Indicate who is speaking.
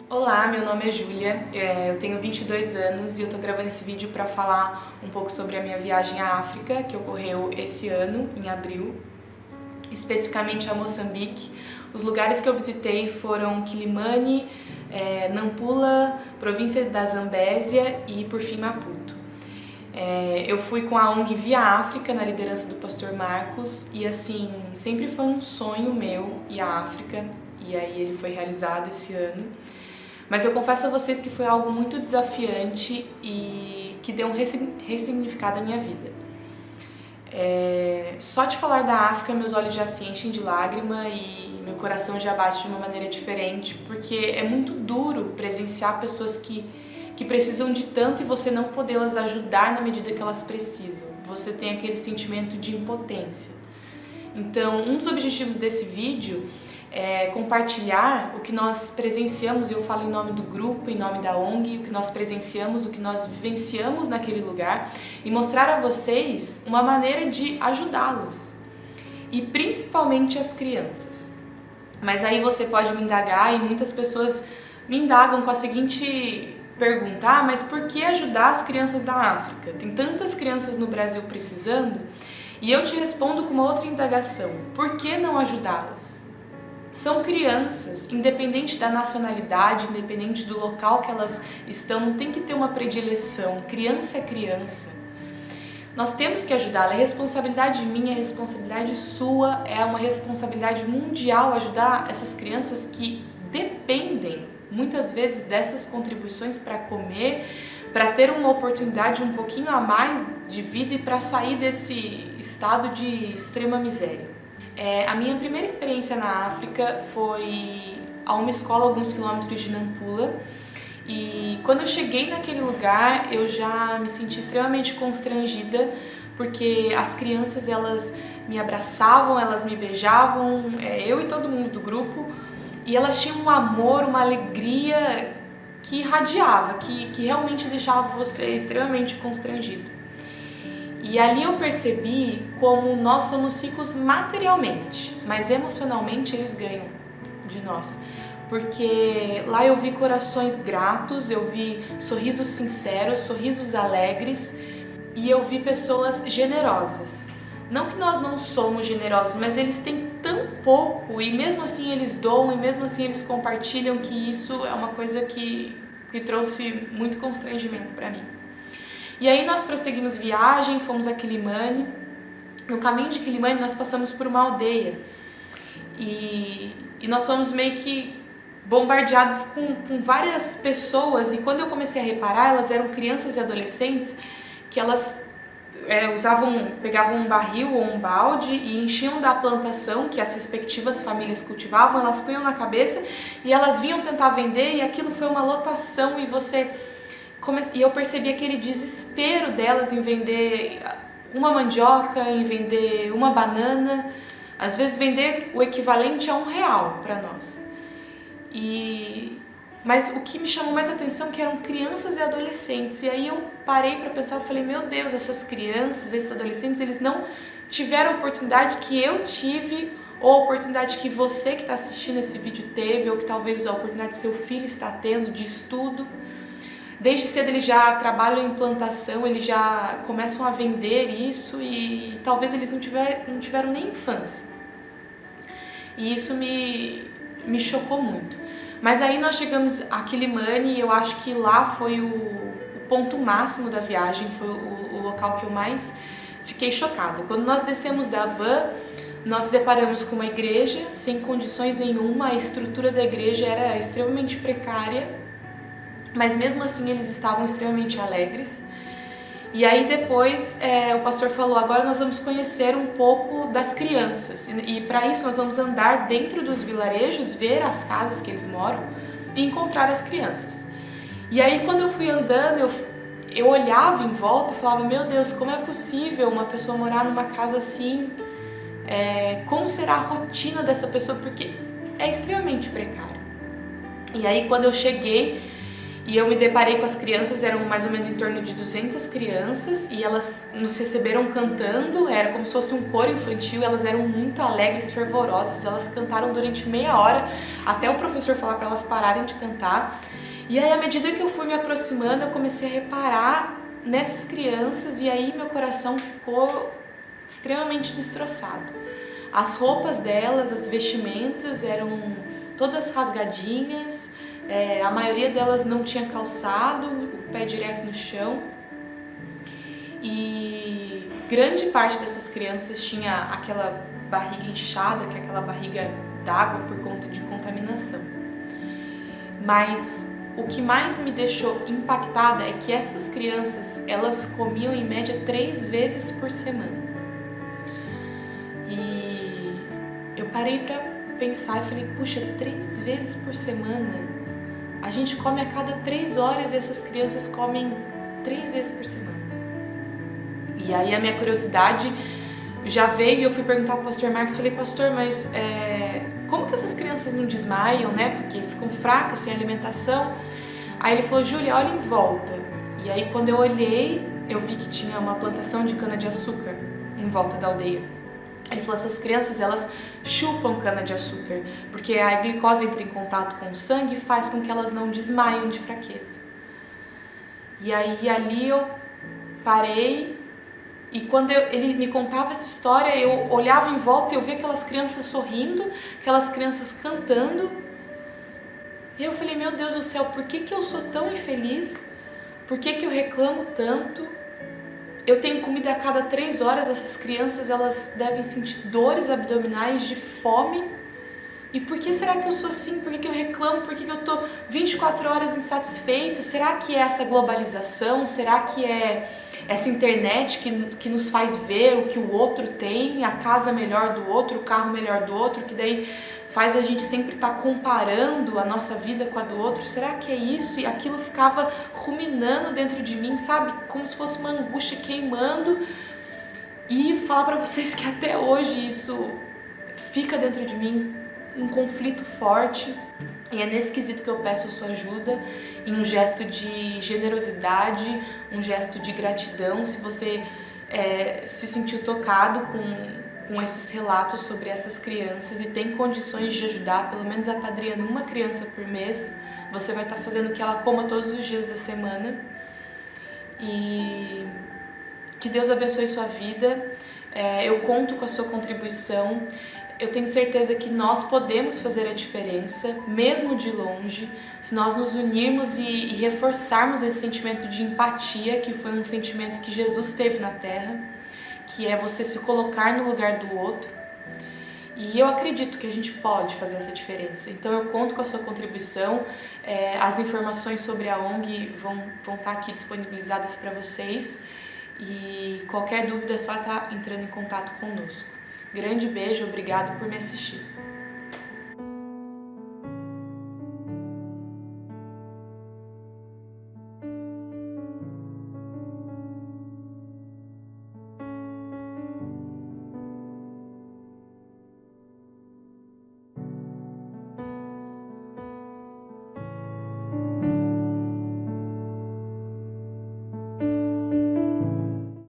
Speaker 1: Olá, meu nome é Júlia, eu tenho 22 anos e eu tô gravando esse vídeo para falar um pouco sobre a minha viagem à África, que ocorreu esse ano, em abril, especificamente a Moçambique. Os lugares que eu visitei foram Quilimane, Nampula, província da Zambésia e, por fim, Maputo. Eu fui com a ONG Via África, na liderança do pastor Marcos, e assim, sempre foi um sonho meu ir à África, e aí ele foi realizado esse ano. Mas eu confesso a vocês que foi algo muito desafiante e que deu um ressignificado à minha vida. Só de falar da África, meus olhos já se enchem de lágrima e meu coração já bate de uma maneira diferente, porque é muito duro presenciar pessoas que precisam de tanto e você não podê-las ajudar na medida que elas precisam. Você tem aquele sentimento de impotência. Então, um dos objetivos desse vídeo é compartilhar o que nós presenciamos, e eu falo em nome do grupo, em nome da ONG, o que nós presenciamos, o que nós vivenciamos naquele lugar e mostrar a vocês uma maneira de ajudá-los, e principalmente as crianças. Mas aí você pode me indagar, e muitas pessoas me indagam com a seguinte pergunta: mas por que ajudar as crianças da África? Tem tantas crianças no Brasil precisando. E eu te respondo com uma outra indagação: por que não ajudá-las? São crianças, independente da nacionalidade, independente do local que elas estão, não tem que ter uma predileção. Criança é criança. Nós temos que ajudá-la. É responsabilidade minha, é responsabilidade sua, é uma responsabilidade mundial ajudar essas crianças que dependem muitas vezes dessas contribuições para comer, para ter uma oportunidade um pouquinho a mais de vida e para sair desse estado de extrema miséria. A minha primeira experiência na África foi a uma escola a alguns quilômetros de Nampula, e quando eu cheguei naquele lugar eu já me senti extremamente constrangida, porque as crianças, elas me abraçavam, elas me beijavam, eu e todo mundo do grupo, e elas tinham um amor, uma alegria que irradiava, que realmente deixava você extremamente constrangido. E ali eu percebi como nós somos ricos materialmente, mas emocionalmente eles ganham de nós. Porque lá eu vi corações gratos, eu vi sorrisos sinceros, sorrisos alegres, e eu vi pessoas generosas. Não que nós não somos generosos, mas eles têm tão pouco e mesmo assim eles doam e mesmo assim eles compartilham, que isso é uma coisa que trouxe muito constrangimento para mim. E aí nós prosseguimos viagem, fomos a Quilimane. No caminho de Quilimane nós passamos por uma aldeia e nós fomos meio que bombardeados com várias pessoas, e quando eu comecei a reparar, elas eram crianças e adolescentes que elas pegavam um barril ou um balde e enchiam da plantação que as respectivas famílias cultivavam, elas punham na cabeça e elas vinham tentar vender, e aquilo foi uma lotação, e eu percebi aquele desespero delas em vender uma mandioca, em vender uma banana, às vezes vender o equivalente a R$1 para nós. Mas o que me chamou mais atenção é que eram crianças e adolescentes, e aí eu parei para pensar, eu falei, meu Deus, essas crianças, esses adolescentes, eles não tiveram a oportunidade que eu tive, ou a oportunidade que você que está assistindo esse vídeo teve, ou que talvez a oportunidade que seu filho está tendo de estudo. Desde cedo eles já trabalham em plantação, eles já começam a vender isso, e talvez eles não tiveram nem infância. E isso me chocou muito. Mas aí nós chegamos a Quilimane e eu acho que lá foi o ponto máximo da viagem, foi o local que eu mais fiquei chocada. Quando nós descemos da van, nós nos deparamos com uma igreja sem condições nenhuma, a estrutura da igreja era extremamente precária, mas mesmo assim eles estavam extremamente alegres. E aí depois o pastor falou, agora nós vamos conhecer um pouco das crianças, e para isso nós vamos andar dentro dos vilarejos, ver as casas que eles moram e encontrar as crianças. E aí quando eu fui andando, eu olhava em volta e falava, meu Deus, como é possível uma pessoa morar numa casa assim? Como será a rotina dessa pessoa? Porque é extremamente precário. E aí quando eu cheguei E eu me deparei com as crianças, eram mais ou menos em torno de 200 crianças, e elas nos receberam cantando, era como se fosse um coro infantil, elas eram muito alegres, fervorosas, elas cantaram durante meia hora, até o professor falar para elas pararem de cantar. E aí, à medida que eu fui me aproximando, eu comecei a reparar nessas crianças, e aí meu coração ficou extremamente destroçado. As roupas delas, as vestimentas eram todas rasgadinhas, a maioria delas não tinha calçado, o pé direto no chão. E grande parte dessas crianças tinha aquela barriga inchada, que é aquela barriga d'água por conta de contaminação. Mas o que mais me deixou impactada é que essas crianças, elas comiam em média 3 vezes por semana. E eu parei pra pensar e falei, puxa, 3 vezes por semana? A gente come a cada 3 horas e essas crianças comem 3 vezes por semana. E aí a minha curiosidade já veio e eu fui perguntar pro pastor Marcos, falei, pastor, mas como que essas crianças não desmaiam, né? Porque ficam fracas, sem alimentação. Aí ele falou, Júlia, olha em volta. E aí quando eu olhei, eu vi que tinha uma plantação de cana-de-açúcar em volta da aldeia. Ele falou, essas crianças, elas chupam cana-de-açúcar, porque a glicose entra em contato com o sangue e faz com que elas não desmaiam de fraqueza. E aí ali eu parei, e quando ele me contava essa história, eu olhava em volta e eu via aquelas crianças sorrindo, aquelas crianças cantando. E eu falei, meu Deus do céu, por que eu sou tão infeliz? Por que eu reclamo tanto? Eu tenho comida a cada 3 horas, essas crianças, elas devem sentir dores abdominais de fome. E por que será que eu sou assim? Por que eu reclamo? Por que eu tô 24 horas insatisfeita? Será que é essa globalização? Será que é essa internet que nos faz ver o que o outro tem, a casa melhor do outro, o carro melhor do outro, que daí faz a gente sempre estar comparando a nossa vida com a do outro? Será que é isso? E aquilo ficava ruminando dentro de mim, sabe? Como se fosse uma angústia queimando. E falar pra vocês que até hoje isso fica dentro de mim, um conflito forte. E é nesse quesito que eu peço a sua ajuda, em um gesto de generosidade, um gesto de gratidão, se você se sentiu tocado com esses relatos sobre essas crianças e tem condições de ajudar, pelo menos apadrinhando uma criança por mês, você vai estar fazendo que ela coma todos os dias da semana. E que Deus abençoe sua vida. Eu conto com a sua contribuição. Eu tenho certeza que nós podemos fazer a diferença, mesmo de longe, se nós nos unirmos e reforçarmos esse sentimento de empatia, que foi um sentimento que Jesus teve na Terra, que é você se colocar no lugar do outro. E eu acredito que a gente pode fazer essa diferença. Então eu conto com a sua contribuição. As informações sobre a ONG vão estar aqui disponibilizadas para vocês. E qualquer dúvida é só estar entrando em contato conosco. Grande beijo, obrigado por me assistir.